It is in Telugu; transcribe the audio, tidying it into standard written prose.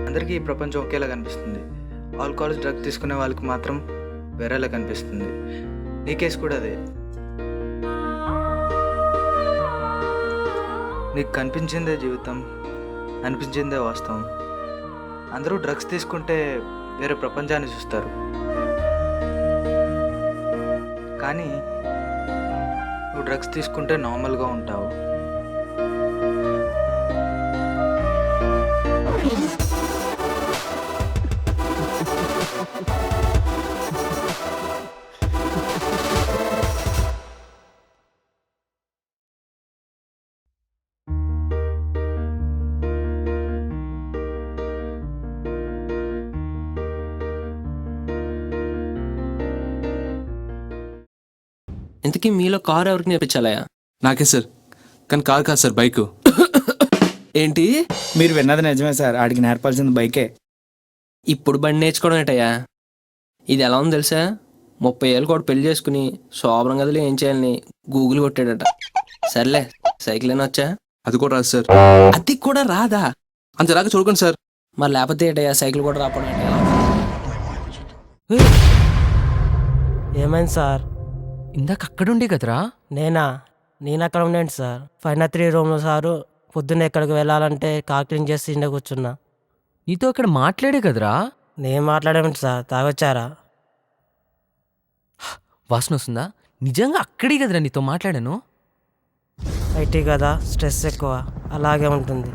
అందరికీ ఈ ప్రపంచం ఒకేలా కనిపిస్తుంది. ఆల్కహాల్ డ్రగ్ తీసుకునే వాళ్ళకి మాత్రం వేరేలా కనిపిస్తుంది. నీ కేసు కూడా అదే. నీకు కనిపించిందే జీవితం, అనిపించిందే వాస్తవం. అందరూ డ్రగ్స్ తీసుకుంటే వేరే ప్రపంచాన్ని చూస్తారు, కానీ నువ్వు డ్రగ్స్ తీసుకుంటే నార్మల్గా ఉంటావు. ఇంతకీ మీలో కారు ఎవరికి నేర్పించాలయా? నాకే సార్, కానీ కార్ కాదు సార్, బైక్. ఏంటి? మీరు విన్నది నిజమే సార్, ఆడికి నేర్పాల్సింది బైకే. ఇప్పుడు బండి నేర్చుకోవడం ఏంటయ్యా? ఇది ఎలా ఉంది తెలుసా? 30 ఏళ్ళు కూడా పెళ్లి చేసుకుని శోభనం గదిలో ఏం చేయాలని గూగుల్ కొట్టాడట. సర్లే, సైకిల్ అయినా వచ్చా? అది కూడా రాదు సార్. అది కూడా రాదా? అంత రాక చూడకండి సార్. మరి లేకపోతే ఏంటయ్యా సైకిల్ కూడా రాపడం? ఏమైంది సార్? ఇందాక అక్కడుండే కదరా? నేను అక్కడ ఉండేంటి సార్. 503 రూమ్లో సారు పొద్దున్న ఎక్కడికి వెళ్ళాలంటే కార్ క్లీన్ చేసి ఇండ కూర్చున్నా. నీతో అక్కడ మాట్లాడే కదరా? నేను మాట్లాడేమిటి సార్, తాగొచ్చారా? వాసన వస్తుందా? నిజంగా అక్కడే కదరా నీతో మాట్లాడాను. ఐటీ కదా, స్ట్రెస్ ఎక్కువ, అలాగే ఉంటుంది.